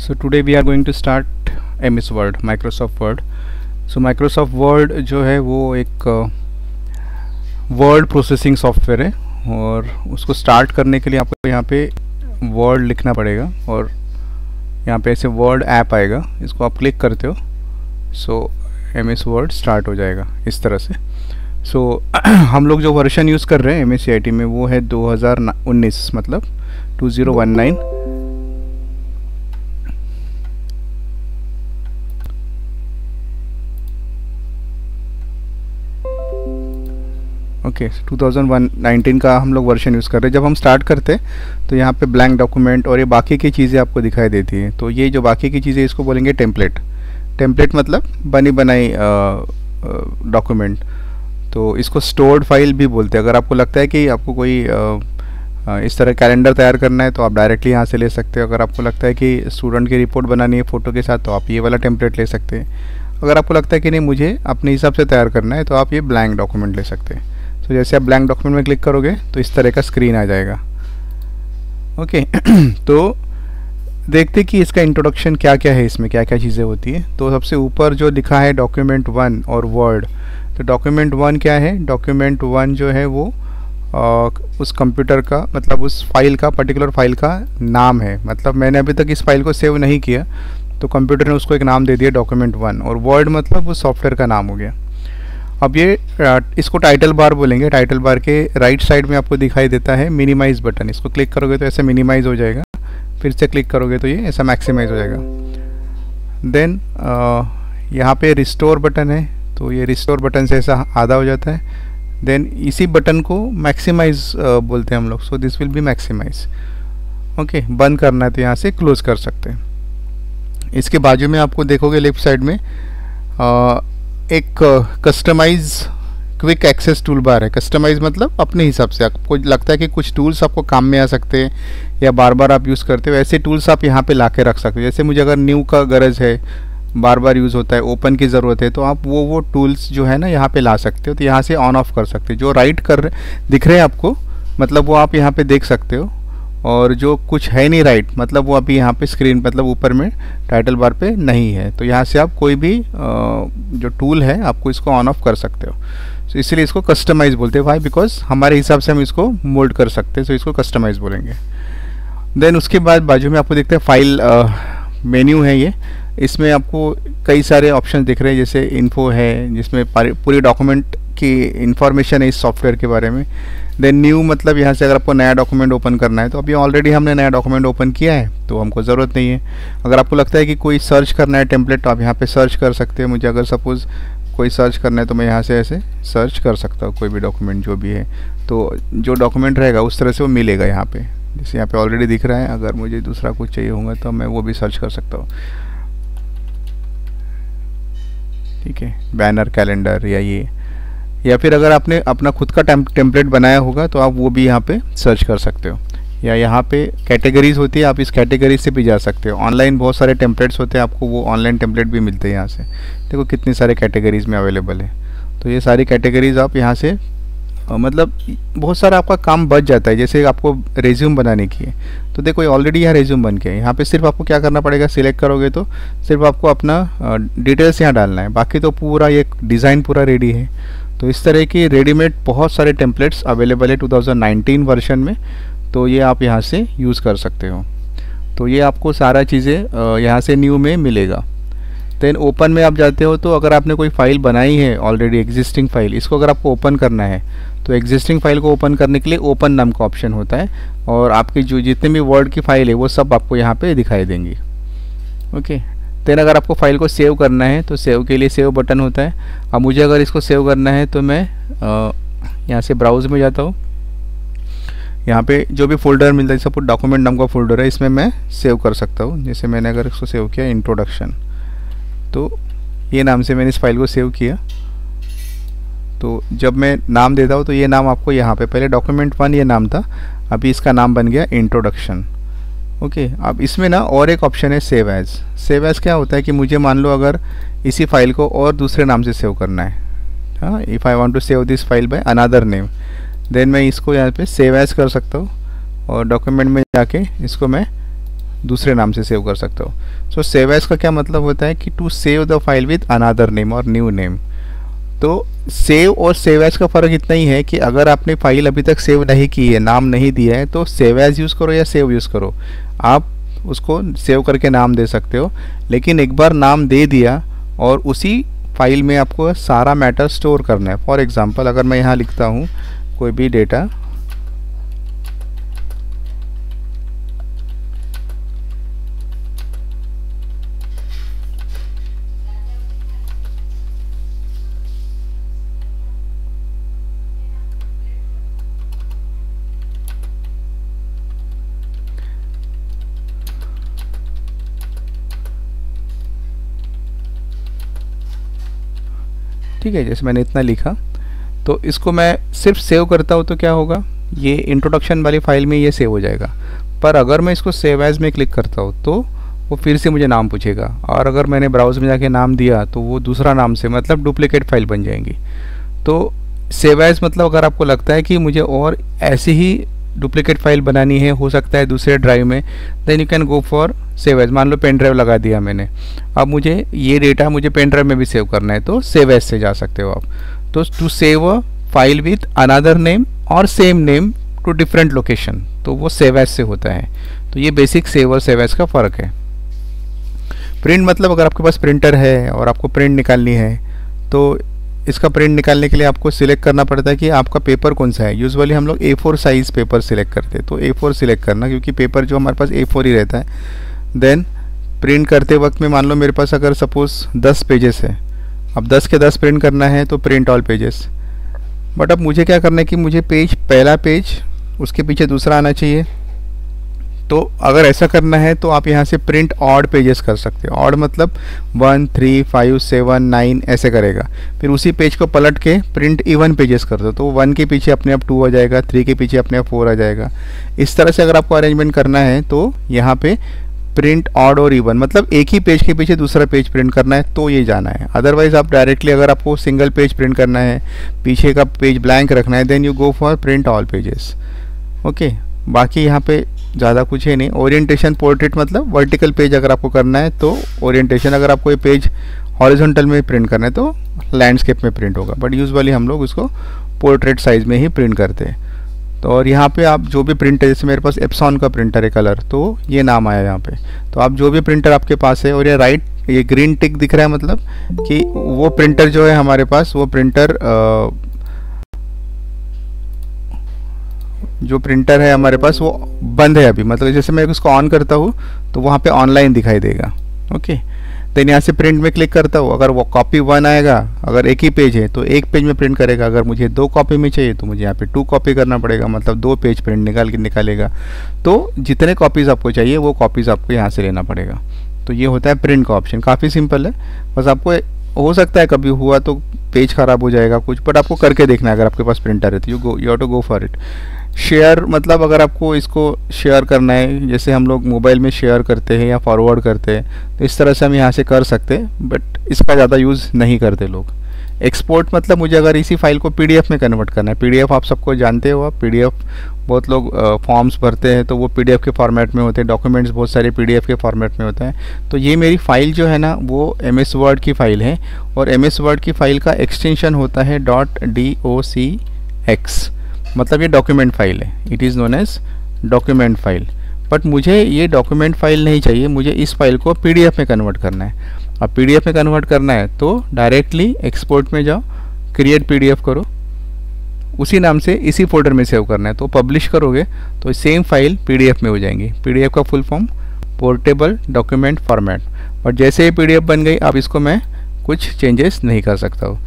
So today we are going to start MS Word, Microsoft Word. So Microsoft Word जो है वो एक word processing software है और उसको स्टार्ट करने के लिए आपको यहाँ पे वर्ड लिखना पड़ेगा और यहाँ पे ऐसे वर्ड ऐप आएगा, इसको आप क्लिक करते हो सो MS वर्ड स्टार्ट हो जाएगा इस तरह से। सो हम लोग जो वर्जन यूज़ कर रहे हैं MSCIT में वो है 2019 मतलब 2019। ओके 2019 का हम लोग वर्जन यूज़ कर रहे हैं। जब हम स्टार्ट करते हैं तो यहाँ पे ब्लैंक डॉक्यूमेंट और ये बाकी की चीज़ें आपको दिखाई देती हैं। तो ये जो बाकी की चीज़ें इसको बोलेंगे टेम्पलेट। टेम्पलेट मतलब बनी बनाई डॉक्यूमेंट। तो इसको स्टोर्ड फाइल भी बोलते हैं। अगर आपको लगता है कि आपको कोई इस तरह कैलेंडर तैयार करना है तो आप डायरेक्टली यहाँ से ले सकते हो। अगर आपको लगता है कि स्टूडेंट की रिपोर्ट बनानी है फ़ोटो के साथ तो आप ये वाला टेम्पलेट ले सकते हैं। अगर आपको लगता है कि नहीं मुझे अपने हिसाब से तैयार करना है तो आप ये ब्लैंक डॉक्यूमेंट ले सकते हैं। तो जैसे आप ब्लैंक डॉक्यूमेंट में क्लिक करोगे तो इस तरह का स्क्रीन आ जाएगा। ओके तो देखते कि इसका इंट्रोडक्शन क्या क्या है, इसमें क्या क्या चीज़ें होती हैं। तो सबसे ऊपर जो लिखा है डॉक्यूमेंट 1 और वर्ड। तो डॉक्यूमेंट 1 क्या है? डॉक्यूमेंट 1 जो है वो उस कंप्यूटर का मतलब उस फाइल का पर्टिकुलर फाइल का नाम है। मतलब मैंने अभी तक इस फाइल को सेव नहीं किया तो कंप्यूटर ने उसको एक नाम दे दिया डॉक्यूमेंट 1। और वर्ड मतलब उस सॉफ्टवेयर का नाम हो गया। अब ये इसको टाइटल बार बोलेंगे। टाइटल बार के राइट साइड में आपको दिखाई देता है मिनिमाइज बटन। इसको क्लिक करोगे तो ऐसे मिनिमाइज हो जाएगा, फिर से क्लिक करोगे तो ये ऐसा मैक्सिमाइज हो जाएगा। देन यहाँ पे रिस्टोर बटन है तो ये रिस्टोर बटन से ऐसा आधा हो जाता है। देन इसी बटन को मैक्सिमाइज बोलते हैं हम लोग। So this will be maximize. Okay बंद करना है तो यहाँ से क्लोज कर सकते हैं। इसके बाजू में आपको देखोगे लेफ्ट साइड में एक customize quick access tool bar है। कस्टमाइज मतलब अपने हिसाब से आपको लगता है कि कुछ टूल्स आपको काम में आ सकते हैं या बार बार आप यूज़ करते हो, ऐसे टूल्स आप यहाँ पे ला के रख सकते हो। जैसे मुझे अगर न्यू का गरज है, बार बार यूज़ होता है, ओपन की ज़रूरत है, तो आप वो टूल्स जो है ना यहाँ पे ला सकते हो। तो यहाँ से ऑन ऑफ कर सकते हो। जो राइट कर दिख रहे हैं आपको मतलब वो आप यहाँ पे देख सकते हो, और जो कुछ है नहीं राइट मतलब वो अभी यहाँ पे स्क्रीन मतलब ऊपर में टाइटल बार पे नहीं है। तो यहाँ से आप कोई भी जो टूल है आपको इसको ऑन ऑफ कर सकते हो। तो इसलिए इसको कस्टमाइज बोलते हैं। भाई बिकॉज हमारे हिसाब से हम इसको मोल्ड कर सकते हैं, तो इसको कस्टमाइज बोलेंगे। देन उसके बाद बाजू में आपको देखते हैं फाइल मेन्यू है ये। इसमें आपको कई सारे ऑप्शन दिख रहे हैं, जैसे इन्फो है जिसमें पूरी डॉक्यूमेंट की इंफॉर्मेशन है इस सॉफ्टवेयर के बारे में। देन न्यू मतलब यहाँ से अगर आपको नया डॉक्यूमेंट ओपन करना है तो अभी ऑलरेडी हमने नया डॉक्यूमेंट ओपन किया है तो हमको ज़रूरत नहीं है। अगर आपको लगता है कि कोई सर्च करना है टेम्पलेट तो आप यहाँ पे सर्च कर सकते हैं। मुझे अगर सपोज़ कोई सर्च करना है तो मैं यहाँ से ऐसे सर्च कर सकता हूँ कोई भी डॉक्यूमेंट जो भी है। तो जो डॉक्यूमेंट रहेगा उस तरह से वो मिलेगा यहाँ पे। जैसे यहाँ पे ऑलरेडी दिख रहा है। अगर मुझे दूसरा कुछ चाहिए होगा तो मैं वो भी सर्च कर सकता हूँ। ठीक है, बैनर, कैलेंडर या फिर अगर आपने अपना खुद का टेम्पलेट बनाया होगा तो आप वो भी यहाँ पे सर्च कर सकते हो। या यहाँ पे कैटेगरीज होती है, आप इस कैटेगरी से भी जा सकते हो। ऑनलाइन बहुत सारे टेम्पलेट्स होते हैं, आपको वो ऑनलाइन टेम्पलेट भी मिलते हैं यहाँ से। देखो कितनी सारे कैटेगरीज में अवेलेबल है। तो ये सारी कैटेगरीज आप यहाँ से मतलब बहुत सारा आपका काम बच जाता है। जैसे आपको रेज्यूम बनाने की है तो देखो ये ऑलरेडी यहाँ रेज्यूम बन के है। यहाँ पे सिर्फ आपको क्या करना पड़ेगा, सिलेक्ट करोगे तो सिर्फ आपको अपना डिटेल्स यहाँ डालना है, बाकी तो पूरा ये डिज़ाइन पूरा रेडी है। तो इस तरह की रेडीमेड बहुत सारे टेम्पलेट्स अवेलेबल है 2019 वर्जन में। तो ये आप यहाँ से यूज़ कर सकते हो। तो ये आपको सारा चीज़ें यहाँ से न्यू में मिलेगा। देन ओपन में आप जाते हो तो अगर आपने कोई फ़ाइल बनाई है ऑलरेडी एग्जिस्टिंग फाइल, इसको अगर आपको ओपन करना है तो एग्जिस्टिंग फाइल को ओपन करने के लिए ओपन नाम का ऑप्शन होता है और आपकी जो जितने भी वर्ड की फ़ाइल है वो सब आपको यहाँ पे दिखाई देंगी। ओके देन अगर आपको फ़ाइल को सेव करना है तो सेव के लिए सेव बटन होता है। अब मुझे अगर इसको सेव करना है तो मैं यहाँ से ब्राउज़ में जाता हूँ। यहाँ पे जो भी फोल्डर मिलता है, सपोज डॉक्यूमेंट नाम का फोल्डर है, इसमें मैं सेव कर सकता हूँ। जैसे मैंने अगर इसको सेव किया इंट्रोडक्शन, तो ये नाम से मैंने इस फाइल को सेव किया। तो जब मैं नाम देता हूँ तो ये नाम आपको यहाँ पे, पहले डॉक्यूमेंट 1 ये नाम था, अभी इसका नाम बन गया इंट्रोडक्शन। ओके अब इसमें ना और एक ऑप्शन है सेव एज। सेव एज क्या होता है कि मुझे मान लो अगर इसी फाइल को और दूसरे नाम से सेव करना है, हाँ, if I want to save this file by another name, then मैं इसको यहाँ पे सेव एज कर सकता हूँ और डॉक्यूमेंट में जाके इसको मैं दूसरे नाम से सेव कर सकते हो। सो सेव एज का क्या मतलब होता है कि to save the file with another name और न्यू नेम। तो सेव और सेव एज का फ़र्क इतना ही है कि अगर आपने फाइल अभी तक सेव नहीं की है, नाम नहीं दिया है, तो सेव एज यूज़ करो या सेव यूज़ करो, आप उसको सेव करके नाम दे सकते हो। लेकिन एक बार नाम दे दिया और उसी फाइल में आपको सारा मैटर स्टोर करना है। फॉर एग्जांपल अगर मैं यहाँ लिखता हूँ कोई भी डेटा, ठीक है, जैसे मैंने इतना लिखा, तो इसको मैं सिर्फ सेव करता हूँ तो क्या होगा, ये इंट्रोडक्शन वाली फाइल में ये सेव हो जाएगा। पर अगर मैं इसको सेव एज में क्लिक करता हूँ तो वो फिर से मुझे नाम पूछेगा, और अगर मैंने ब्राउज़र में जाके नाम दिया तो वो दूसरा नाम से, मतलब डुप्लीकेट फाइल बन जाएंगी। तो सेव एज मतलब अगर आपको लगता है कि मुझे और ऐसी ही डुप्लीकेट फाइल बनानी है, हो सकता है दूसरे ड्राइव में, then you can go for save as. मान लो पेन ड्राइव लगा दिया मैंने, अब मुझे ये डेटा मुझे पेन ड्राइव में भी सेव करना है, तो सेव एज से जा सकते हो आप। तो to save a file with another name और same name to different location, तो वो सेव एज से होता है। तो ये बेसिक सेव और सेव एज का फ़र्क है। प्रिंट मतलब अगर आपके पास प्रिंटर है और आपको प्रिंट निकालनी है, तो इसका प्रिंट निकालने के लिए आपको सिलेक्ट करना पड़ता है कि आपका पेपर कौन सा है। यूजुअली हम लोग A4 साइज़ पेपर सिलेक्ट करते हैं, तो A4 सिलेक्ट करना, क्योंकि पेपर जो हमारे पास A4 ही रहता है। देन प्रिंट करते वक्त में मान लो मेरे पास अगर सपोज़ 10 पेजेस है, अब 10 के 10 प्रिंट करना है, तो प्रिंट ऑल पेजेस। बट अब मुझे क्या करना है कि मुझे पहला पेज उसके पीछे दूसरा आना चाहिए। तो अगर ऐसा करना है तो आप यहाँ से प्रिंट ऑड पेजेस कर सकते हो। ऑड मतलब 1, 3, 5, 7, 9 ऐसे करेगा। फिर उसी पेज को पलट के प्रिंट इवन पेजेस कर दो, तो 1 के पीछे अपने आप 2 आ जाएगा, 3 के पीछे अपने आप 4 आ जाएगा। इस तरह से अगर आपको अरेंजमेंट करना है तो यहाँ पे प्रिंट ऑड और इवन मतलब एक ही पेज के पीछे दूसरा पेज प्रिंट करना है, तो ये जाना है। अदरवाइज आप डायरेक्टली अगर आपको सिंगल पेज प्रिंट करना है, पीछे का पेज ब्लैंक रखना है, then you go for print all pages. Okay, बाकी यहाँ पे ज़्यादा कुछ है नहीं। ओरिएंटेशन पोर्ट्रेट मतलब वर्टिकल पेज अगर आपको करना है तो ओरिएंटेशन, अगर आपको ये पेज हॉरिजॉन्टल में प्रिंट करना है तो लैंडस्केप में प्रिंट होगा, बट यूजुअली हम लोग उसको पोर्ट्रेट साइज़ में ही प्रिंट करते हैं। तो और यहाँ पे आप जो भी प्रिंटर, जैसे मेरे पास एप्सॉन का प्रिंटर है कलर, तो ये नाम आया यहाँ पे। तो आप जो भी प्रिंटर आपके पास है, और ये राइट ये ग्रीन टिक दिख रहा है, मतलब कि वो प्रिंटर जो है हमारे पास, वो प्रिंटर जो प्रिंटर है हमारे पास वो बंद है अभी। मतलब जैसे मैं इसको ऑन करता हूँ तो वहाँ पे ऑनलाइन दिखाई देगा। ओके, देन यहाँ से प्रिंट में क्लिक करता हूँ, अगर वो कॉपी 1 आएगा, अगर एक ही पेज है तो एक पेज में प्रिंट करेगा, अगर मुझे 2 कॉपी में चाहिए तो मुझे यहाँ पे 2 कॉपी करना पड़ेगा, मतलब 2 पेज प्रिंट निकालेगा। तो जितने कॉपीज़ आपको चाहिए वो कॉपीज़ आपको यहाँ से लेना पड़ेगा। तो ये होता है प्रिंट का ऑप्शन, काफ़ी सिंपल है। बस आपको हो सकता है कभी हुआ तो पेज ख़राब हो जाएगा कुछ, बट आपको करके देखना है। अगर आपके पास प्रिंटर है तो you have to go for it. Share मतलब अगर आपको इसको शेयर करना है, जैसे हम लोग मोबाइल में शेयर करते हैं या फॉरवर्ड करते हैं, तो इस तरह से हम यहाँ से कर सकते हैं, बट इसका ज़्यादा यूज़ नहीं करते लोग। एक्सपोर्ट मतलब मुझे अगर इसी फाइल को PDF में कन्वर्ट करना है। PDF आप सबको जानते हो, आप PDF बहुत लोग फॉर्म्स भरते हैं तो वो PDF के फॉर्मेट में होते हैं, डॉक्यूमेंट्स बहुत सारे PDF के फॉर्मेट में होते हैं। तो ये मेरी फ़ाइल जो है ना वो MS वर्ड की फ़ाइल है, और MS वर्ड की फ़ाइल का एक्सटेंशन होता है .docx, मतलब ये डॉक्यूमेंट फाइल है। It is known as document file. But मुझे ये डॉक्यूमेंट फाइल नहीं चाहिए, मुझे इस फाइल को PDF में कन्वर्ट करना है। अब PDF में कन्वर्ट करना है तो डायरेक्टली एक्सपोर्ट में जाओ, क्रिएट PDF करो, उसी नाम से इसी फोल्डर में सेव करना है। तो पब्लिश करोगे तो सेम फाइल PDF में हो जाएंगी। PDF का full form portable document format. But जैसे ही PDF बन गई, अब इसको मैं कुछ चेंजेस नहीं कर सकता हूँ,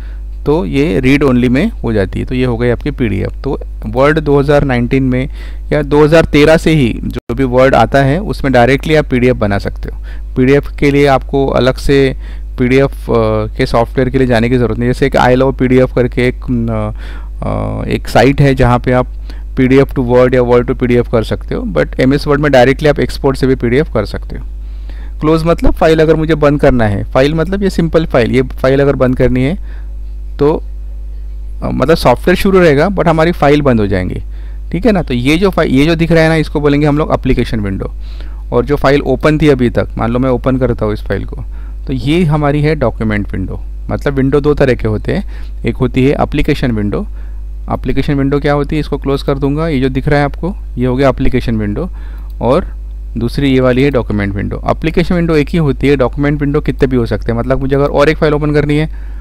तो ये रीड ओनली में हो जाती है। तो ये हो गई आपकी PDF। तो वर्ड 2019 में या 2013 से ही जो भी वर्ड आता है उसमें डायरेक्टली आप PDF बना सकते हो। PDF के लिए आपको अलग से PDF के सॉफ्टवेयर के लिए जाने की ज़रूरत नहीं। जैसे एक आई लव PDF करके एक साइट है जहाँ पे आप PDF टू वर्ड या वर्ड टू PDF कर सकते हो, बट MS वर्ड में डायरेक्टली आप एक्सपोर्ट से भी PDF कर सकते हो। क्लोज मतलब फाइल अगर मुझे बंद करना है, फाइल मतलब ये सिंपल फाइल, ये फाइल अगर बंद करनी है तो मतलब सॉफ्टवेयर शुरू रहेगा बट हमारी फाइल बंद हो जाएंगी। ठीक है ना। तो ये जो दिख रहा है ना, इसको बोलेंगे हम लोग एप्लीकेशन विंडो। और जो फाइल ओपन थी अभी तक, मान लो मैं ओपन करता हूँ इस फाइल को, तो ये हमारी है डॉक्यूमेंट विंडो। मतलब विंडो दो तरह के होते हैं, एक होती है एप्लीकेशन विंडो। एप्लीकेशन विंडो क्या होती है, इसको क्लोज कर दूंगा, ये जो दिख रहा है आपको ये हो गया एप्लीकेशन विंडो, और दूसरी ये वाली है डॉक्यूमेंट विंडो। एप्लीकेशन विंडो एक ही होती है, डॉक्यूमेंट विंडो कितने भी हो सकते हैं। मतलब मुझे अगर और एक फाइल ओपन करनी है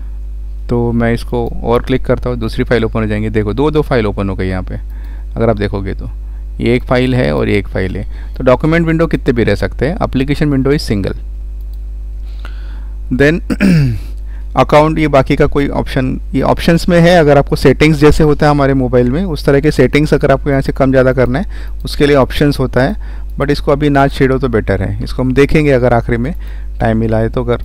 तो मैं इसको और क्लिक करता हूँ, दूसरी फाइल ओपन हो जाएंगी। देखो दो फाइल ओपन हो गई यहाँ पे, अगर आप देखोगे तो ये एक फाइल है और ये एक फाइल है। तो डॉक्यूमेंट विंडो कितने भी रह सकते हैं, application window is single. Then account, ये बाकी का कोई ऑप्शन, ये ऑप्शंस में है। अगर आपको सेटिंग्स जैसे होता है हमारे मोबाइल में उस तरह के सेटिंग्स अगर आपको यहाँ से कम ज़्यादा करना है उसके लिए ऑप्शंस होता है, बट इसको अभी ना छेड़ो तो बेटर है। इसको हम देखेंगे अगर आखिरी में टाइम मिला है तो, अगर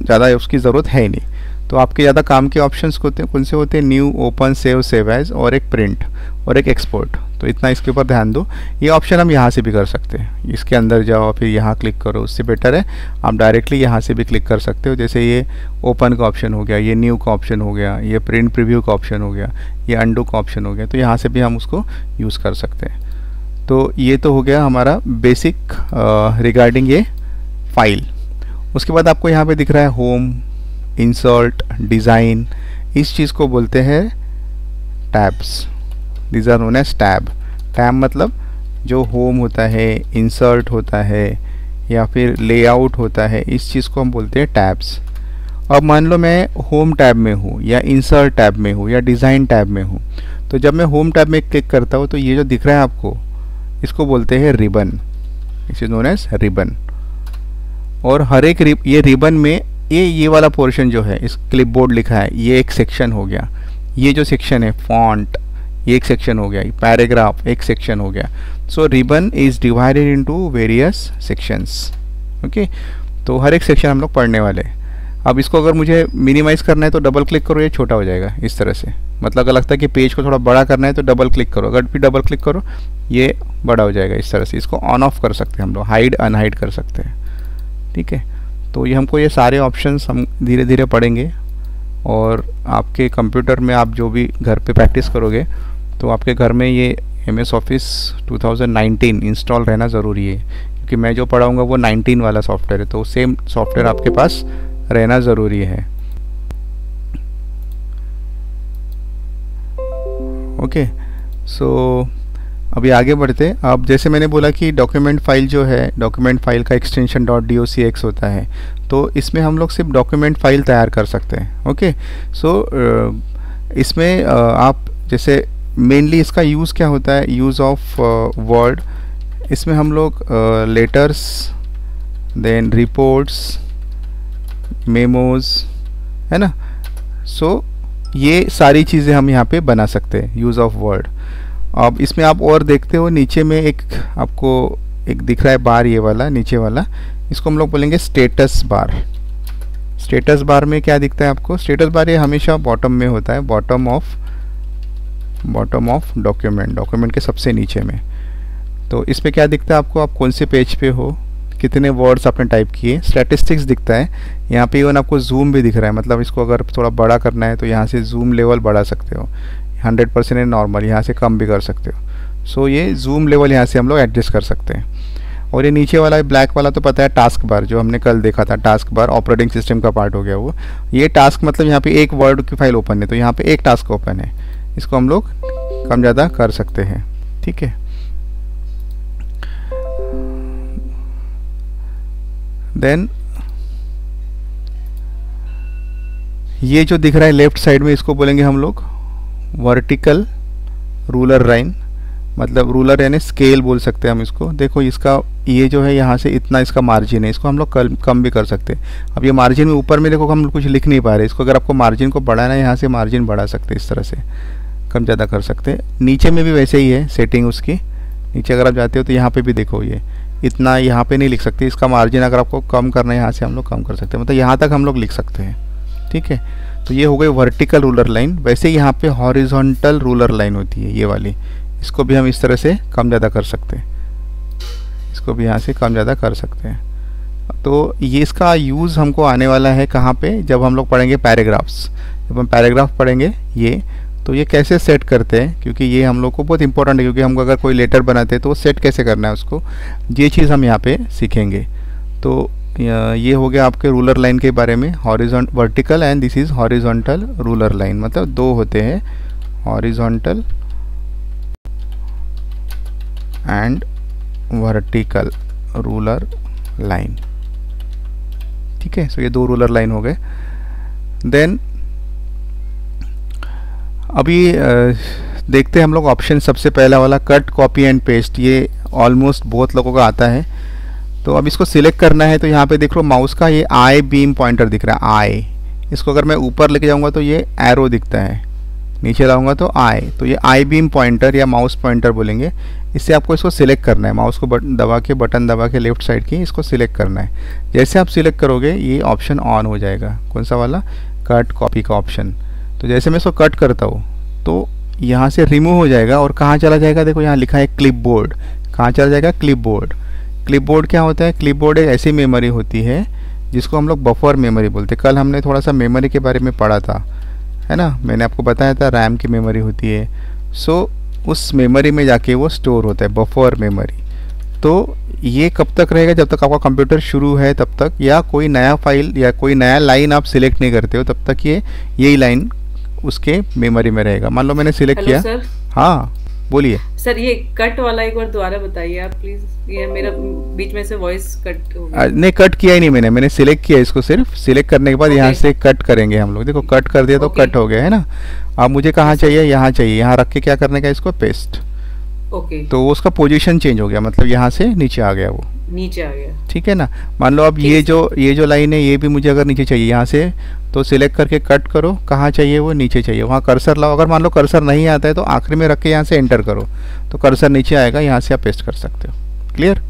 ज़्यादा उसकी ज़रूरत है ही नहीं। तो आपके ज़्यादा काम के ऑप्शंस कौन से होते हैं, न्यू, ओपन, सेव एज, और एक प्रिंट और एक एक्सपोर्ट। तो इतना इसके ऊपर ध्यान दो। ये ऑप्शन हम यहाँ से भी कर सकते हैं, इसके अंदर जाओ फिर यहाँ क्लिक करो, उससे बेटर है आप डायरेक्टली यहाँ से भी क्लिक कर सकते हो। जैसे ये ओपन का ऑप्शन हो गया, ये न्यू का ऑप्शन हो गया, ये प्रिंट प्रीव्यू का ऑप्शन हो गया, ये अंडू का ऑप्शन हो गया, तो यहाँ से भी हम उसको यूज़ कर सकते हैं। तो ये तो हो गया हमारा बेसिक रिगार्डिंग ये फाइल। उसके बाद आपको यहाँ पे दिख रहा है होम, इंसर्ट, डिज़ाइन, इस चीज़ को बोलते हैं tabs. These are known as tab. Tab मतलब जो होम होता है, इंसर्ट होता है या फिर लेआउट होता है, इस चीज़ को हम बोलते हैं टैब्स। अब मान लो मैं होम टैब में हूँ या इंसर्ट टैब में हूँ या डिज़ाइन टैब में हूँ, तो जब मैं होम टैब में क्लिक करता हूँ तो ये जो दिख रहा है आपको, इसको बोलते हैं ribbon. It is known as ribbon. और हर एक ये रिबन में ये वाला पोर्शन जो है, इस क्लिपबोर्ड लिखा है, ये एक सेक्शन हो गया। ये जो सेक्शन है फॉन्ट, ये एक सेक्शन हो गया। पैराग्राफ एक सेक्शन हो गया। So ribbon is divided into various sections. Okay, तो हर एक सेक्शन हम लोग पढ़ने वाले हैं। अब इसको अगर मुझे मिनिमाइज करना है तो डबल क्लिक करो, ये छोटा हो जाएगा इस तरह से। मतलब अगर लगता है कि पेज को थोड़ा बड़ा करना है तो डबल क्लिक करो, अगर भी डबल क्लिक करो ये बड़ा हो जाएगा इस तरह से। इसको ऑन ऑफ कर सकते हैं हम लोग, हाइड अनहाइड कर सकते हैं। ठीक है, तो ये हमको ये सारे ऑप्शंस हम धीरे धीरे पढ़ेंगे। और आपके कंप्यूटर में आप जो भी घर पे प्रैक्टिस करोगे तो आपके घर में ये MS Office 2019 इंस्टॉल रहना ज़रूरी है, क्योंकि मैं जो पढ़ाऊँगा वो 19 वाला सॉफ्टवेयर है, तो सेम सॉफ्टवेयर आपके पास रहना ज़रूरी है। ओके, सो अभी आगे बढ़ते। अब जैसे मैंने बोला कि डॉक्यूमेंट फाइल जो है, डॉक्यूमेंट फाइल का एक्सटेंशन .docx होता है, तो इसमें हम लोग सिर्फ डॉक्यूमेंट फाइल तैयार कर सकते हैं। ओके, सो इसमें आप जैसे मेनली इसका यूज़ क्या होता है, यूज़ ऑफ वर्ड। इसमें हम लोग लेटर्स, देन रिपोर्ट्स, मेमोज, है ना। सो ये सारी चीज़ें हम यहाँ पे बना सकते हैं, यूज़ ऑफ वर्ड। अब इसमें आप और देखते हो नीचे में एक आपको एक दिख रहा है बार, ये वाला नीचे वाला, इसको हम लोग बोलेंगे स्टेटस बार। स्टेटस बार में क्या दिखता है आपको, स्टेटस बार ये हमेशा बॉटम में होता है, बॉटम ऑफ डॉक्यूमेंट के सबसे नीचे में। तो इस पे क्या दिखता है आपको, आप कौन से पेज पे हो, कितने वर्ड्स आपने टाइप किए। स्टैटिस्टिक्स दिखता है यहाँ पे, इवन आपको जूम भी दिख रहा है। मतलब इसको अगर थोड़ा बड़ा करना है तो यहाँ से जूम लेवल बढ़ा सकते हो, 100% है नॉर्मल, यहाँ से कम भी कर सकते हो। सो ये जूम लेवल यहाँ से हम लोग एडजस्ट कर सकते हैं। और ये नीचे वाला ब्लैक वाला तो पता है टास्क बार, जो हमने कल देखा था, टास्क बार ऑपरेटिंग सिस्टम का पार्ट हो गया वो। ये टास्क मतलब यहाँ पे एक वर्ड की फाइल ओपन है, तो यहाँ पे एक टास्क ओपन है, इसको हम लोग कम ज़्यादा कर सकते हैं। ठीक है, देन ये जो दिख रहा है लेफ्ट साइड में, इसको बोलेंगे हम लोग वर्टिकल रूलर लाइन। मतलब रूलर यानी स्केल बोल सकते हैं हम इसको। देखो इसका ये जो है यहाँ से इतना इसका मार्जिन है, इसको हम लोग कम भी कर सकते हैं। अब ये मार्जिन में ऊपर में देखो हम कुछ लिख नहीं पा रहे, इसको अगर आपको मार्जिन को बढ़ाना है यहाँ से मार्जिन बढ़ा सकते हैं, इस तरह से कम ज़्यादा कर सकते हैं। नीचे में भी वैसे ही है सेटिंग उसकी, नीचे अगर आप जाते हो तो यहाँ पे भी देखो ये इतना यहाँ पे नहीं लिख सकते, इसका मार्जिन अगर आपको कम करना है यहाँ से हम लोग कम कर सकते हैं, मतलब यहाँ तक हम लोग लिख सकते हैं। ठीक है, तो ये हो गई वर्टिकल रूलर लाइन। वैसे यहाँ पे हॉरिजॉन्टल रूलर लाइन होती है ये वाली, इसको भी हम इस तरह से कम ज़्यादा कर सकते हैं, इसको भी यहाँ से कम ज़्यादा कर सकते हैं। तो ये इसका यूज़ हमको आने वाला है कहाँ पे, जब हम लोग पढ़ेंगे पैराग्राफ्स। जब हम पैराग्राफ पढ़ेंगे ये, तो ये कैसे सेट करते हैं, क्योंकि ये हम लोग को बहुत इंपॉर्टेंट है, क्योंकि हम अगर कोई लेटर बनाते हैं तो वो सेट कैसे करना है उसको, ये चीज़ हम यहाँ पे सीखेंगे। तो ये हो गया आपके रूलर लाइन के बारे में, horizontal vertical and this is horizontal ruler line, मतलब दो होते हैं, horizontal and vertical ruler line. ठीक है, सो ये दो रूलर लाइन हो गए। देन अभी देखते हैं हम लोग ऑप्शन, सबसे पहला वाला कट कॉपी एंड पेस्ट, ये ऑलमोस्ट बहुत लोगों का आता है। तो अब इसको सिलेक्ट करना है, तो यहाँ पे देख लो माउस का ये आई बीम पॉइंटर दिख रहा है, आई, इसको अगर मैं ऊपर लेके जाऊँगा तो ये एरो दिखता है, नीचे लाऊंगा तो आई, तो ये आई बीम पॉइंटर या माउस पॉइंटर बोलेंगे। इससे आपको इसको सिलेक्ट करना है, माउस को बटन दबा के लेफ्ट साइड की इसको सिलेक्ट करना है। जैसे आप सिलेक्ट करोगे ये ऑप्शन ऑन हो जाएगा, कौन सा वाला, कट कॉपी का ऑप्शन। तो जैसे मैं इसको कट करता हूँ तो यहाँ से रिमूव हो जाएगा और कहाँ चला जाएगा, देखो यहाँ लिखा है क्लिपबोर्ड, कहाँ चला जाएगा, क्लिपबोर्ड। क्लिपबोर्ड क्या होता है, क्लिपबोर्ड एक ऐसी मेमोरी होती है जिसको हम लोग बफर मेमोरी बोलते हैं। कल हमने थोड़ा सा मेमोरी के बारे में पढ़ा था, है ना, मैंने आपको बताया था रैम की मेमोरी होती है। सो उस मेमोरी में जाके वो स्टोर होता है, बफर मेमोरी। तो ये कब तक रहेगा, जब तक आपका कंप्यूटर शुरू है तब तक, या कोई नया फाइल या कोई नया लाइन आप सिलेक्ट नहीं करते हो तब तक यही लाइन उसके मेमोरी में रहेगा। मान लो मैंने सिलेक्ट किया। सर, हाँ बोलिए सर, ये कट वाला एक बार दोबारा बताइए आप प्लीज, ये मेरा बीच में से वॉइस कट हो गया। नहीं, कट किया ही नहीं मैंने सिलेक्ट किया इसको, सिर्फ सिलेक्ट करने के बाद यहाँ से कट करेंगे हम लोग। देखो कट कर दिया तो कट हो गया, है ना। अब मुझे कहाँ चाहिए, यहाँ चाहिए, यहाँ रख के क्या करने का, इसको पेस्ट। तो उसका पोजीशन चेंज हो गया, मतलब यहाँ से नीचे आ गया, वो नीचे आ गया। ठीक है ना। मान लो अब ये जो लाइन है ये भी मुझे अगर नीचे चाहिए, यहाँ से तो सिलेक्ट करके कट करो, कहाँ चाहिए, वो नीचे चाहिए, वहाँ कर्सर लाओ। अगर मान लो कर्सर नहीं आता है तो आखिरी में रख के यहाँ से एंटर करो तो कर्सर नीचे आएगा, यहाँ से आप पेस्ट कर सकते हो। क्लियर?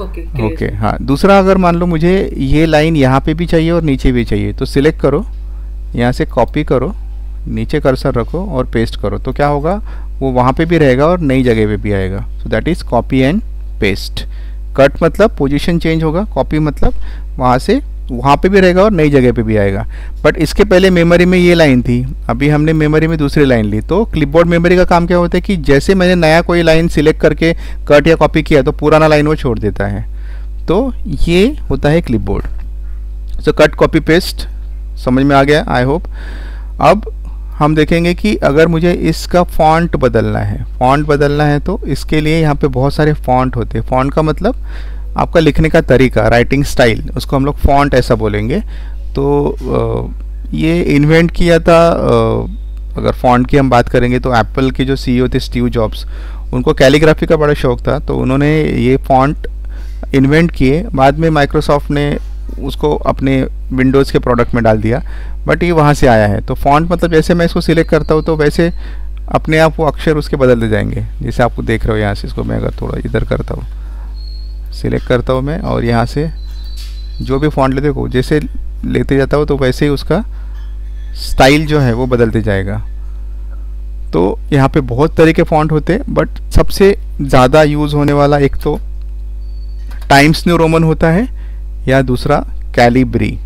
ओके। हाँ, दूसरा अगर मान लो मुझे ये लाइन यहाँ पे भी चाहिए और नीचे भी चाहिए, तो सिलेक्ट करो, यहाँ से कॉपी करो, नीचे कर्सर रखो और पेस्ट करो, तो क्या होगा, वो वहाँ पे भी रहेगा और नई जगह पे भी आएगा। So that is copy and paste. Cut मतलब पोजीशन चेंज होगा, कॉपी मतलब वहाँ से वहाँ पे भी रहेगा और नई जगह पे भी आएगा। बट इसके पहले मेमोरी में ये लाइन थी, अभी हमने मेमोरी में दूसरी लाइन ली। तो क्लिपबोर्ड मेमोरी का काम क्या होता है कि जैसे मैंने नया कोई लाइन सिलेक्ट करके कट या कॉपी किया तो पुराना लाइन वो छोड़ देता है। तो ये होता है clipboard. So cut copy paste समझ में आ गया, आई होप। अब हम देखेंगे कि अगर मुझे इसका फॉन्ट बदलना है, तो इसके लिए यहाँ पे बहुत सारे फॉन्ट होते हैं। फॉन्ट का मतलब आपका लिखने का तरीका, राइटिंग स्टाइल, उसको हम लोग फॉन्ट ऐसा बोलेंगे। तो ये इन्वेंट किया था, अगर फॉन्ट की हम बात करेंगे तो एप्पल के जो CEO थे स्टीव जॉब्स, उनको कैलीग्राफी का बड़ा शौक था, तो उन्होंने ये फॉन्ट इन्वेंट किए। बाद में माइक्रोसॉफ्ट ने उसको अपने विंडोज़ के प्रोडक्ट में डाल दिया, बट ये वहाँ से आया है। तो फॉन्ट मतलब जैसे मैं इसको सिलेक्ट करता हूँ तो वैसे अपने आप वो अक्षर उसके बदलते जाएंगे, जैसे आपको देख रहे हो यहाँ से। इसको मैं अगर थोड़ा इधर करता हूँ, सिलेक्ट करता हूँ मैं, और यहाँ से जो भी फॉन्ट लेते हो, जैसे लेते जाता हो तो वैसे ही उसका स्टाइल जो है वो बदलते जाएगा। तो यहाँ पे बहुत तरह के फॉन्ट होते हैं, बट सबसे ज़्यादा यूज़ होने वाला एक तो टाइम्स न्यू रोमन होता है या दूसरा कैलिब्री।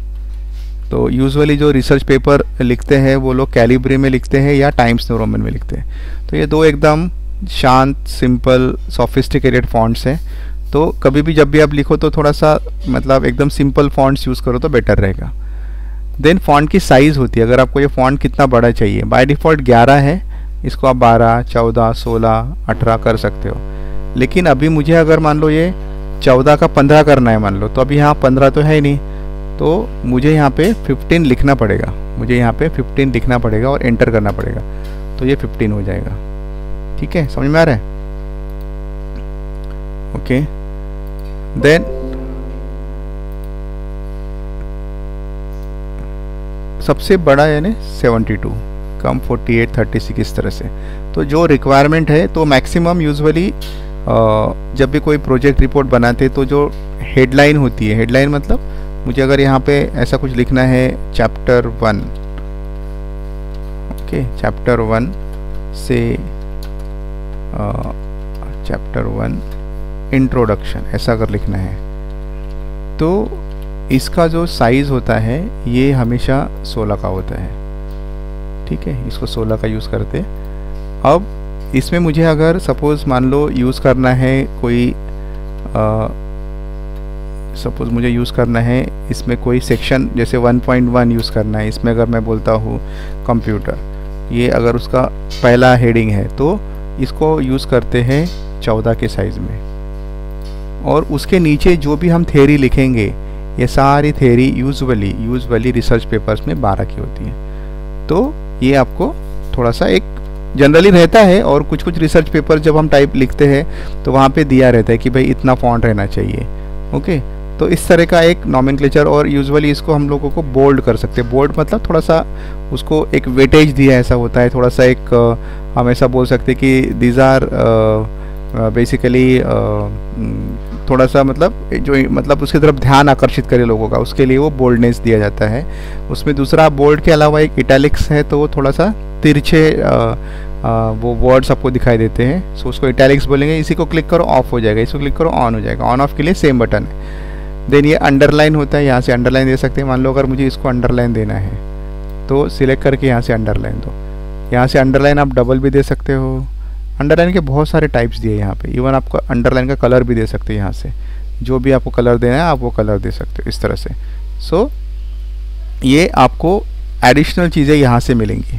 तो यूजुअली जो रिसर्च पेपर लिखते हैं वो लोग कैलिब्री में लिखते हैं या टाइम्स न्यू रोमन में लिखते हैं। तो ये दो एकदम शांत, सिंपल, सोफिस्टिकेटेड फॉन्ट्स हैं। तो कभी भी जब भी आप लिखो तो थोड़ा सा मतलब एकदम सिंपल फॉन्ट्स यूज़ करो तो बेटर रहेगा। देन फॉन्ट की साइज़ होती है, अगर आपको ये फॉन्ट कितना बड़ा चाहिए, बाय डिफ़ॉल्ट 11 है, इसको आप 12, 14, 16, 18 कर सकते हो। लेकिन अभी मुझे अगर मान लो ये 14 का 15 करना है मान लो, तो अभी यहाँ 15 तो है ही नहीं, तो मुझे यहाँ पे 15 लिखना पड़ेगा, और एंटर करना पड़ेगा, तो ये 15 हो जाएगा। ठीक है, समझ में आ रहा है? ओके। देन सबसे बड़ा यानी 72, कम 48, 36 इस तरह से। तो जो रिक्वायरमेंट है, तो मैक्सिमम यूजुअली जब भी कोई प्रोजेक्ट रिपोर्ट बनाते तो जो हेडलाइन होती है, हेडलाइन मतलब मुझे अगर यहाँ पे ऐसा कुछ लिखना है, चैप्टर 1, ओके, चैप्टर 1 से चैप्टर 1 इंट्रोडक्शन, ऐसा अगर लिखना है तो इसका जो साइज़ होता है ये हमेशा 16 का होता है। ठीक है, इसको 16 का यूज़ करते हैं। अब इसमें मुझे अगर सपोज़ मान लो यूज़ करना है कोई सपोज़ मुझे यूज़ करना है इसमें कोई सेक्शन जैसे 1.1 यूज़ करना है, इसमें अगर मैं बोलता हूँ कंप्यूटर, ये अगर उसका पहला हेडिंग है तो इसको यूज़ करते हैं 14 के साइज़ में। और उसके नीचे जो भी हम थ्योरी लिखेंगे ये सारी थ्योरी यूजुअली रिसर्च पेपर्स में 12 की होती है। तो ये आपको थोड़ा सा एक जनरली रहता है, और कुछ कुछ रिसर्च पेपर जब हम टाइप लिखते हैं तो वहाँ पे दिया रहता है कि भाई इतना फॉन्ट रहना चाहिए। ओके, तो इस तरह का एक नॉमेनक्लेचर, और यूजुअली इसको हम लोगों को बोल्ड कर सकते हैं। बोल्ड मतलब थोड़ा सा उसको एक वेटेज दिया ऐसा होता है, थोड़ा सा एक हम ऐसा बोल सकते हैं कि दीज आर बेसिकली थोड़ा सा मतलब उसकी तरफ ध्यान आकर्षित करे लोगों का, उसके लिए वो बोल्डनेस दिया जाता है। उसमें दूसरा बोल्ड के अलावा एक इटैलिक्स है, तो वो थोड़ा सा तिरछे वो वर्ड्स आपको दिखाई देते हैं, सो उसको इटैलिक्स बोलेंगे। इसी को क्लिक करो ऑफ हो जाएगा, इसको क्लिक करो ऑन हो जाएगा। ऑन ऑफ के लिए सेम बटन है। देन ये अंडरलाइन होता है, यहाँ से अंडरलाइन दे सकते हैं। मान लो अगर मुझे इसको अंडरलाइन देना है तो सिलेक्ट करके यहाँ से अंडरलाइन दो। यहाँ से अंडरलाइन आप डबल भी दे सकते हो। अंडरलाइन के बहुत सारे टाइप्स दिए यहाँ पे, इवन आपको अंडरलाइन का कलर भी दे सकते हैं। यहाँ से जो भी आपको कलर देना है आप वो कलर दे सकते हो इस तरह से। सो ये आपको एडिशनल चीज़ें यहाँ से मिलेंगी।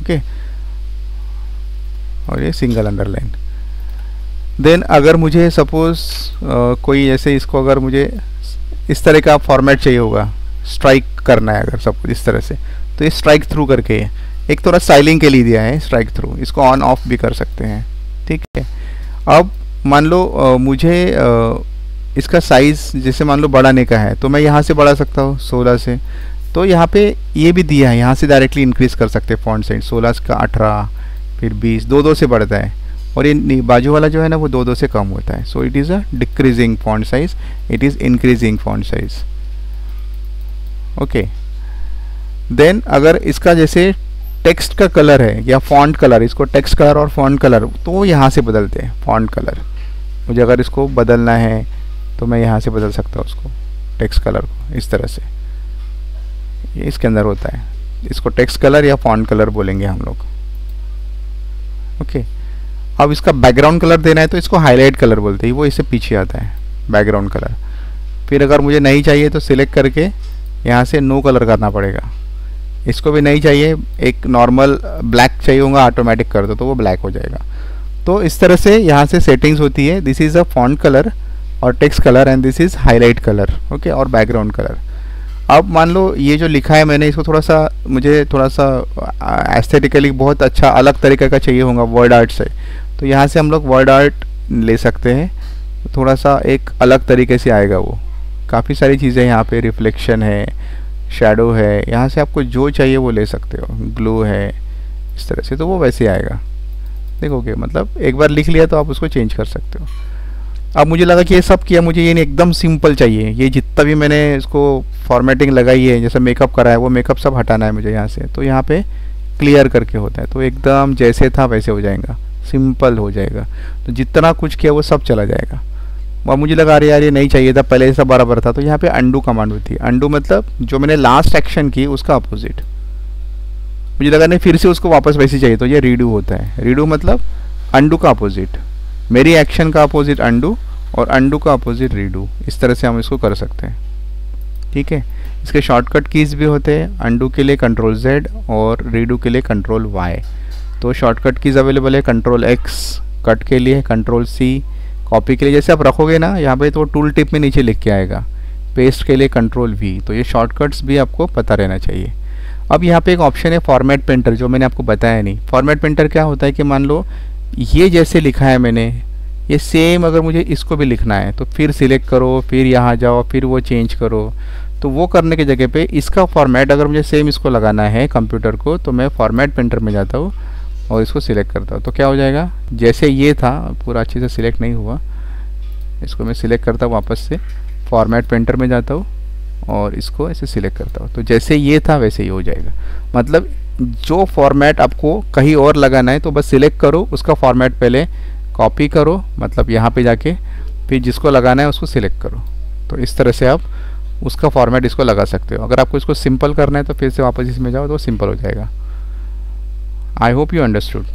ओके, और ये सिंगल अंडरलाइन। देन अगर मुझे सपोज़ कोई ऐसे इसको अगर मुझे इस तरह का फॉर्मेट चाहिए होगा, स्ट्राइक करना है अगर सपोज इस तरह से, तो ये स्ट्राइक थ्रू करके है। एक थोड़ा स्टाइलिंग के लिए दिया है स्ट्राइक थ्रू, इसको ऑन ऑफ भी कर सकते हैं। ठीक है, अब मान लो मुझे इसका साइज़ जैसे मान लो बढ़ाने का है तो मैं यहाँ से बढ़ा सकता हूँ 16 से। तो यहाँ पे ये भी दिया है, यहाँ से डायरेक्टली इंक्रीज़ कर सकते हैं फॉन्ट साइज। 16 का 18, फिर 20, 2-2 से बढ़ता है, और ये बाजू वाला जो है ना वो 2-2 से कम होता है। So it is a decreasing font size, it is increasing font size. Okay, then अगर इसका जैसे टेक्स्ट का कलर है या फॉन्ट कलर, इसको टेक्स्ट कलर और फॉन्ट कलर तो यहाँ से बदलते हैं। फॉन्ट कलर मुझे अगर इसको बदलना है तो मैं यहाँ से बदल सकता हूँ उसको, टेक्स्ट कलर को इस तरह से। ये इसके अंदर होता है, इसको टेक्स्ट कलर या फॉन्ट कलर बोलेंगे हम लोग। ओके, अब इसका बैकग्राउंड कलर देना है तो इसको हाईलाइट कलर बोलते हैं, वो इससे पीछे आता है बैकग्राउंड कलर। फिर अगर मुझे नहीं चाहिए तो सिलेक्ट करके यहाँ से नो कलर करना पड़ेगा। इसको भी नहीं चाहिए, एक नॉर्मल ब्लैक चाहिए होगा, ऑटोमेटिक कर दो तो वो ब्लैक हो जाएगा। तो इस तरह से यहाँ से सेटिंग्स होती है। This is a font colour और text colour and this is highlight colour. Okay, और बैकग्राउंड कलर। अब मान लो ये जो लिखा है मैंने, इसको थोड़ा सा मुझे थोड़ा सा एस्थेटिकली बहुत अच्छा अलग तरीके का चाहिए होगा वर्ड आर्ट से, तो यहाँ से हम लोग वर्ड आर्ट ले सकते हैं। थोड़ा सा एक अलग तरीके से आएगा वो। काफ़ी सारी चीज़ें यहाँ पे, रिफ्लेक्शन है, शैडो है, यहाँ से आपको जो चाहिए वो ले सकते हो। ग्लो है इस तरह से, तो वो वैसे आएगा। देखोगे मतलब एक बार लिख लिया तो आप उसको चेंज कर सकते हो। अब मुझे लगा कि ये सब किया, मुझे ये नहीं एकदम सिंपल चाहिए। ये जितना भी मैंने इसको फॉर्मेटिंग लगाई है, जैसे मेकअप करा है, वो मेकअप सब हटाना है मुझे यहाँ से। तो यहाँ पे क्लियर करके होता है, तो एकदम जैसे था वैसे हो जाएगा, सिंपल हो जाएगा। तो जितना कुछ किया वो सब चला जाएगा। और मुझे लगा अरे यार ये नहीं चाहिए था, पहले से बराबर था। तो यहाँ पे अंडू कमांड होती है। अंडू मतलब जो मैंने लास्ट एक्शन की उसका अपोजिट। मुझे लगा नहीं फिर से उसको वापस वैसे चाहिए, तो ये रीडू होता है। रीडू मतलब अंडू का अपोजिट, मेरी एक्शन का अपोजिट अंडू और अंडू का अपोजिट रीडू। इस तरह से हम इसको कर सकते हैं। ठीक है, इसके शॉर्टकट कीज़ भी होते हैं। अंडू के लिए Ctrl+Z और रीडू के लिए Ctrl+Y। तो शॉर्टकट कीज़ अवेलेबल है। Ctrl+X कट के लिए, Ctrl+C कॉपी के लिए। जैसे आप रखोगे ना यहाँ पे तो टूल टिप में नीचे लिख के आएगा। पेस्ट के लिए Ctrl+V। तो ये शॉर्टकट्स भी आपको पता रहना चाहिए। अब यहाँ पे एक ऑप्शन है फॉर्मेट पेंटर, जो मैंने आपको बताया नहीं। फॉर्मेट पेंटर क्या होता है कि मान लो ये जैसे लिखा है मैंने, ये सेम अगर मुझे इसको भी लिखना है तो फिर सिलेक्ट करो, फिर यहाँ जाओ, फिर वो चेंज करो। तो वो करने की जगह पे इसका फॉर्मेट अगर मुझे सेम इसको लगाना है कंप्यूटर को, तो मैं फॉर्मेट पेंटर में जाता हूँ और इसको सिलेक्ट करता हूँ। तो क्या हो जाएगा, जैसे ये था पूरा अच्छे से सिलेक्ट नहीं हुआ, इसको मैं सिलेक्ट करता हूँ वापस से, फॉर्मेट पेंटर में जाता हूँ और इसको ऐसे सिलेक्ट करता हूँ। तो जैसे ये था वैसे ही हो जाएगा। मतलब जो फॉर्मेट आपको कहीं और लगाना है तो बस सिलेक्ट करो, उसका फॉर्मेट पहले कॉपी करो, मतलब यहाँ पे जाके फिर जिसको लगाना है उसको सिलेक्ट करो। तो इस तरह से आप उसका फॉर्मेट इसको लगा सकते हो। अगर आपको इसको सिंपल करना है तो फिर से वापस इसमें जाओ तो सिंपल हो जाएगा। I hope you understood.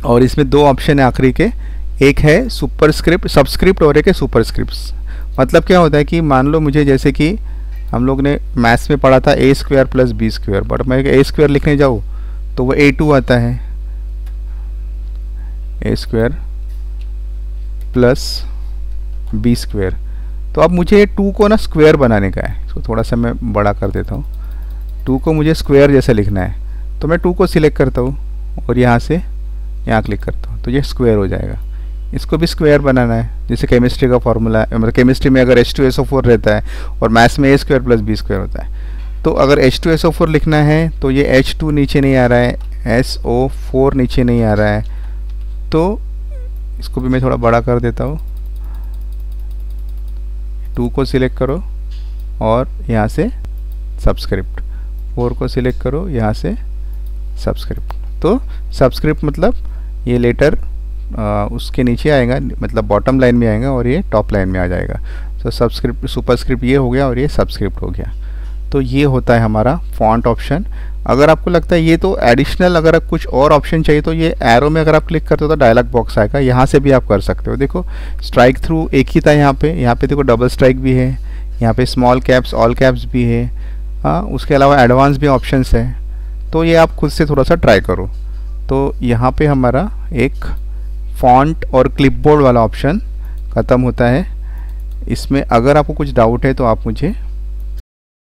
और इसमें दो ऑप्शन है आखिरी के, एक है सुपरस्क्रिप्ट सबस्क्रिप्ट और एक है सुपरस्क्रिप्ट्स। मतलब क्या होता है कि मान लो मुझे, जैसे कि हम लोग ने मैथ्स में पढ़ा था A square plus B square, but मैं ए स्क्वायर लिखने जाऊँ तो वो A2 आता है, ए स्क्वायर प्लस बी स्क्वायर। तो अब मुझे 2 को ना स्क्वायर बनाने का है, इसको थोड़ा सा मैं बड़ा कर देता हूँ। 2 को मुझे स्क्वायर जैसा लिखना है, तो मैं 2 को सिलेक्ट करता हूँ और यहाँ से यहाँ क्लिक करता हूँ, तो ये स्क्वायर हो जाएगा। इसको भी स्क्वायर बनाना है, जैसे केमिस्ट्री का फॉर्मूला है, मतलब केमिस्ट्री में अगर H2SO4 रहता है और मैथ्स में A square plus B square होता है, तो अगर H2SO4 लिखना है तो ये H2 नीचे नहीं आ रहा है, SO4 नीचे नहीं आ रहा है, तो इसको भी मैं थोड़ा बड़ा कर देता हूँ। 2 को सिलेक्ट करो और यहाँ से सब्सक्रिप्ट, 4 को सिलेक्ट करो, यहाँ से सब्सक्रिप्ट। तो सब्सक्रिप्ट मतलब ये लेटर उसके नीचे आएगा, मतलब बॉटम लाइन में आएगा और ये टॉप लाइन में आ जाएगा। तो सब्सक्रिप्ट सुपरस्क्रिप्ट ये हो गया और ये सब्सक्रिप्ट हो गया। तो ये होता है हमारा फॉन्ट ऑप्शन। अगर आपको लगता है ये तो एडिशनल, अगर आप कुछ और ऑप्शन चाहिए तो ये एरो में अगर आप क्लिक करते हो तो डायलॉग बॉक्स आएगा, यहाँ से भी आप कर सकते हो। देखो स्ट्राइक थ्रू एक ही था यहाँ पे देखो डबल स्ट्राइक भी है, यहाँ पे स्मॉल कैप्स ऑल कैप्स भी है, हाँ उसके अलावा एडवांस भी ऑप्शंस है। तो ये आप खुद से थोड़ा सा ट्राई करो। तो यहाँ पे हमारा एक फॉन्ट और क्लिपबोर्ड वाला ऑप्शन ख़त्म होता है। इसमें अगर आपको कुछ डाउट है तो आप मुझे